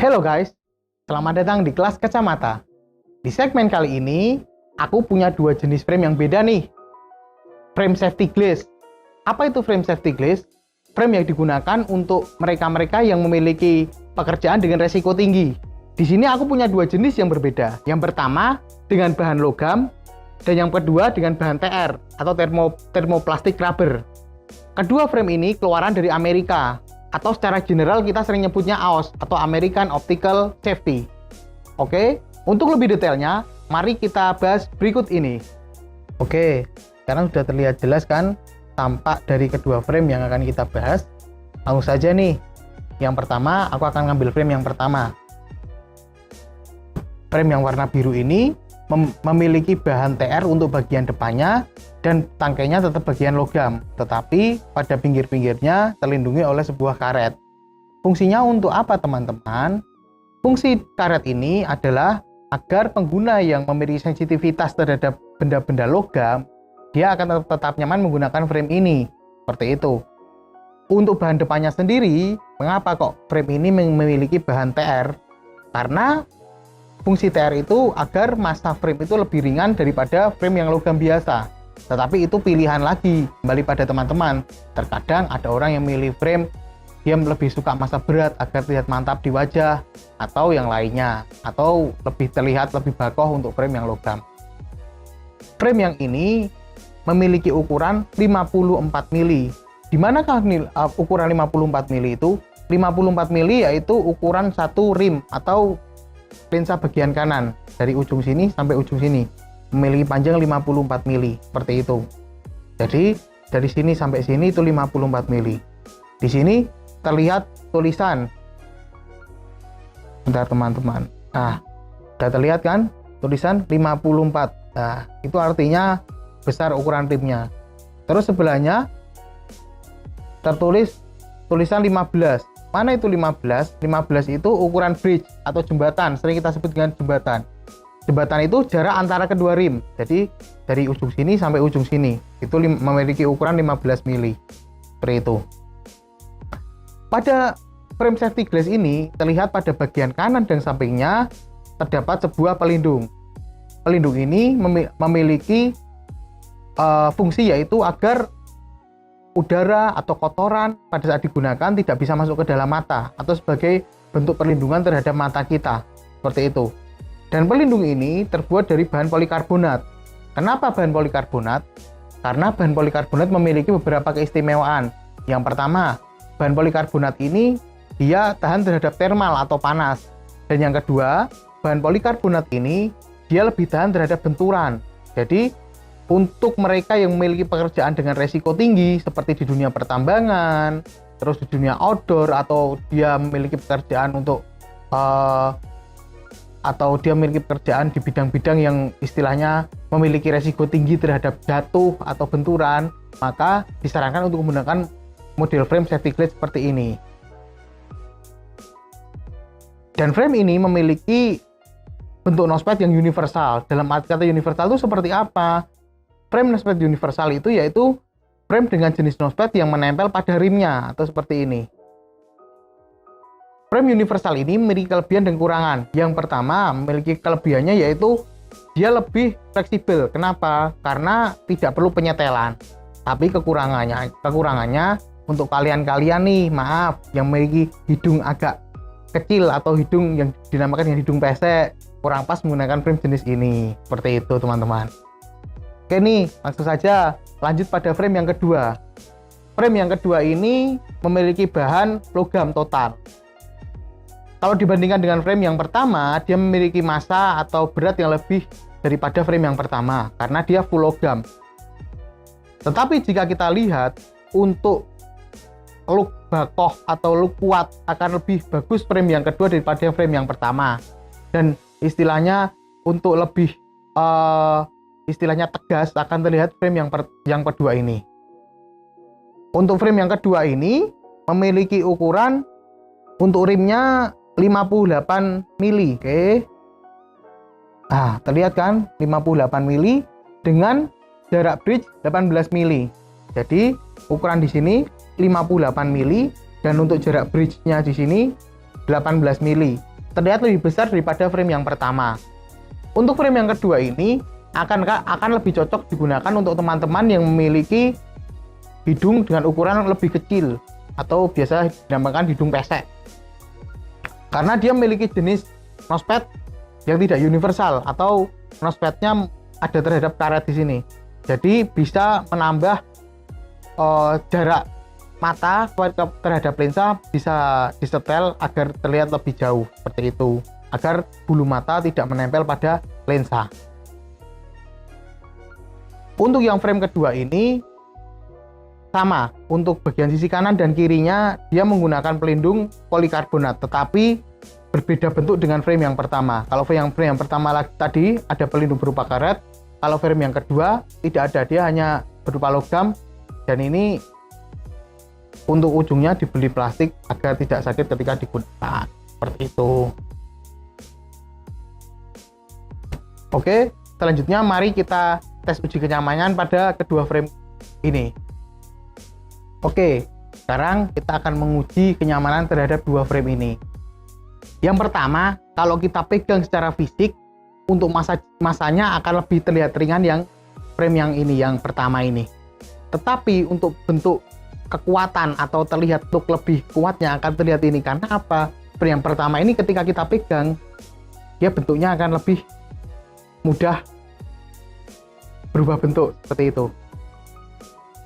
Halo guys, selamat datang di kelas kacamata. Di segmen kali ini, aku punya dua jenis frame yang beda nih. Frame safety glass. Apa itu frame safety glass? Frame yang digunakan untuk mereka-mereka yang memiliki pekerjaan dengan resiko tinggi. Di sini aku punya dua jenis yang berbeda. Yang pertama dengan bahan logam, dan yang kedua dengan bahan TR atau thermoplastic rubber. Kedua frame ini keluaran dari Amerika, atau secara general kita sering nyebutnya AOS atau American Optical Safety. Oke, untuk lebih detailnya, mari kita bahas berikut ini. Oke, sekarang sudah terlihat jelas kan tampak dari kedua frame yang akan kita bahas. Langsung saja nih, yang pertama aku akan ngambil frame yang pertama. Frame yang warna biru ini memiliki bahan TR untuk bagian depannya dan tangkainya tetap bagian logam, tetapi pada pinggir-pinggirnya terlindungi oleh sebuah karet. Fungsinya untuk apa teman-teman? Fungsi karet ini adalah agar pengguna yang memiliki sensitivitas terhadap benda-benda logam, dia akan tetap nyaman menggunakan frame ini, seperti itu. Untuk bahan depannya sendiri, mengapa kok frame ini memiliki bahan TR? Karena fungsi TR itu agar massa frame itu lebih ringan daripada frame yang logam biasa. Tetapi itu pilihan lagi, kembali pada teman-teman. Terkadang ada orang yang memilih frame, dia lebih suka massa berat agar terlihat mantap di wajah, atau yang lainnya, atau lebih terlihat lebih bakoh untuk frame yang logam. Frame yang ini memiliki ukuran 54 mili. Di manakah ukuran 54 mili itu? 54 mili yaitu ukuran satu rim atau lensa bagian kanan dari ujung sini sampai ujung sini, memiliki panjang 54 mili seperti itu. Jadi dari sini sampai sini itu 54 mili. Di sini terlihat tulisan. Bentar teman-teman. Nah, sudah terlihat kan tulisan 54. Nah, itu artinya besar ukuran rimnya. Terus sebelahnya tertulis tulisan 15. Mana itu 15? 15 itu ukuran bridge atau jembatan, sering kita sebut dengan jembatan. Jembatan itu jarak antara kedua rim. Jadi dari ujung sini sampai ujung sini itu memiliki ukuran 15 mili. Seperti itu. Pada frame safety glass ini terlihat pada bagian kanan dan sampingnya terdapat sebuah pelindung. Pelindung ini memiliki fungsi yaitu agar udara atau kotoran pada saat digunakan tidak bisa masuk ke dalam mata atau sebagai bentuk perlindungan terhadap mata kita, seperti itu. Dan pelindung ini terbuat dari bahan polikarbonat. Kenapa bahan polikarbonat? Karena bahan polikarbonat memiliki beberapa keistimewaan. Yang pertama, bahan polikarbonat ini dia tahan terhadap thermal atau panas. Dan yang kedua, bahan polikarbonat ini dia lebih tahan terhadap benturan. Jadi untuk mereka yang memiliki pekerjaan dengan resiko tinggi seperti di dunia pertambangan, terus di dunia outdoor, atau dia memiliki pekerjaan di bidang-bidang yang istilahnya memiliki resiko tinggi terhadap jatuh atau benturan, maka disarankan untuk menggunakan model frame safety glass seperti ini. Dan frame ini memiliki bentuk nosepad yang universal. Dalam arti kata universal itu seperti apa? Frame nosepad universal itu yaitu frame dengan jenis nosepad yang menempel pada rimnya atau seperti ini. Frame universal ini memiliki kelebihan dan kekurangan. Yang pertama, memiliki kelebihannya yaitu dia lebih fleksibel. Kenapa? Karena tidak perlu penyetelan. Tapi kekurangannya untuk kalian-kalian nih, maaf, yang memiliki hidung agak kecil atau hidung yang dinamakan dengan hidung pesek, kurang pas menggunakan frame jenis ini. Seperti itu, teman-teman. Oke nih, langsung saja lanjut pada frame yang kedua. Frame yang kedua ini memiliki bahan logam total. Kalau dibandingkan dengan frame yang pertama, dia memiliki massa atau berat yang lebih daripada frame yang pertama karena dia full logam. Tetapi jika kita lihat untuk look bakoh atau look kuat akan lebih bagus frame yang kedua daripada frame yang pertama. Dan istilahnya untuk lebih tegas akan terlihat frame yang kedua ini. Untuk frame yang kedua ini memiliki ukuran untuk rimnya 58 mili. Oke. Nah, terlihat kan 58 mili dengan jarak bridge 18 mili. Jadi, ukuran di sini 58 mili dan untuk jarak bridge-nya di sini 18 mili. terlihat lebih besar daripada frame yang pertama. Untuk frame yang kedua ini akan lebih cocok digunakan untuk teman-teman yang memiliki hidung dengan ukuran lebih kecil atau biasa dinamakan hidung pesek. Karena dia memiliki jenis nosepad yang tidak universal atau nosepadnya ada terhadap karet di sini. Jadi bisa menambah jarak mata terhadap lensa, bisa disetel agar terlihat lebih jauh seperti itu, agar bulu mata tidak menempel pada lensa. Untuk yang frame kedua ini sama, untuk bagian sisi kanan dan kirinya dia menggunakan pelindung polikarbonat, tetapi berbeda bentuk dengan frame yang pertama. Kalau frame yang pertama tadi ada pelindung berupa karet, kalau frame yang kedua tidak ada, dia hanya berupa logam, dan ini untuk ujungnya dibeli plastik agar tidak sakit ketika digunakan, seperti itu. Oke, selanjutnya mari kita tes uji kenyamanan pada kedua frame ini. Oke, sekarang kita akan menguji kenyamanan terhadap dua frame ini. Yang pertama, kalau kita pegang secara fisik, untuk masanya akan lebih terlihat ringan yang frame yang ini, yang pertama ini. Tetapi untuk bentuk kekuatan atau terlihat look lebih kuatnya akan terlihat ini. Karena apa? Frame yang pertama ini ketika kita pegang, dia bentuknya akan lebih mudah berubah bentuk seperti itu.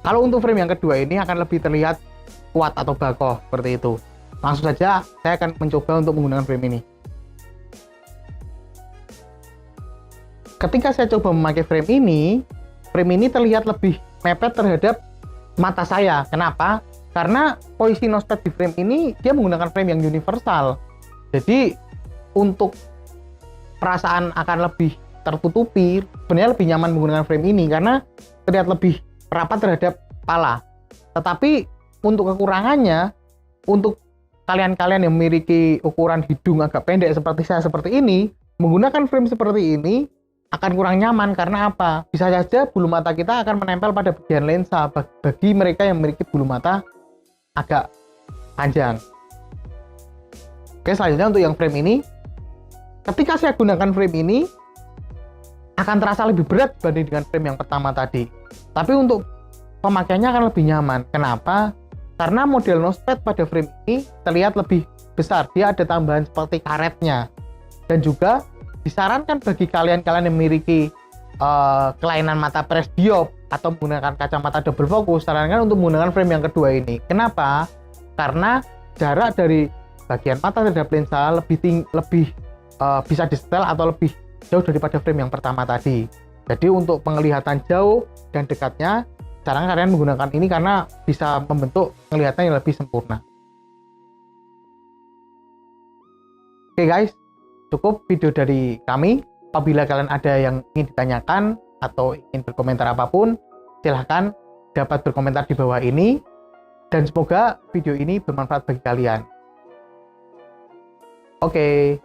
Kalau untuk frame yang kedua ini akan lebih terlihat kuat atau bakoh seperti itu. Langsung saja saya akan mencoba untuk menggunakan frame ini. Ketika saya coba memakai frame ini terlihat lebih mepet terhadap mata saya. Kenapa? Karena posisi nosepad di frame ini dia menggunakan frame yang universal. Jadi untuk perasaan akan lebih tertutupi, sebenarnya lebih nyaman menggunakan frame ini karena terlihat lebih rapat terhadap kepala. Tetapi untuk kekurangannya, untuk kalian-kalian yang memiliki ukuran hidung agak pendek seperti saya seperti ini, menggunakan frame seperti ini akan kurang nyaman. Karena apa? Bisa saja bulu mata kita akan menempel pada bagian lensa bagi mereka yang memiliki bulu mata agak panjang. Oke, selanjutnya untuk yang frame ini, ketika saya gunakan frame ini akan terasa lebih berat dibanding dengan frame yang pertama tadi. Tapi untuk pemakaiannya akan lebih nyaman. Kenapa? Karena model nosepad pada frame ini terlihat lebih besar. Dia ada tambahan seperti karetnya. Dan juga disarankan bagi kalian-kalian yang memiliki kelainan mata presbiop atau menggunakan kacamata double focus, sarankan untuk menggunakan frame yang kedua ini. Kenapa? Karena jarak dari bagian mata terhadap lensa lebih bisa disetel atau lebih jauh daripada frame yang pertama tadi. Jadi untuk penglihatan jauh dan dekatnya, sarankan kalian menggunakan ini karena bisa membentuk penglihatan yang lebih sempurna. Oke guys, cukup video dari kami. Apabila kalian ada yang ingin ditanyakan atau ingin berkomentar apapun, silahkan dapat berkomentar di bawah ini. Dan semoga video ini bermanfaat bagi kalian. Oke.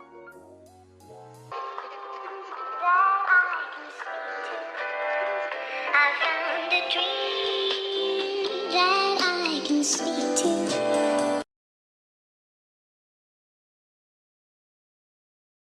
I found a dream that I can speak to.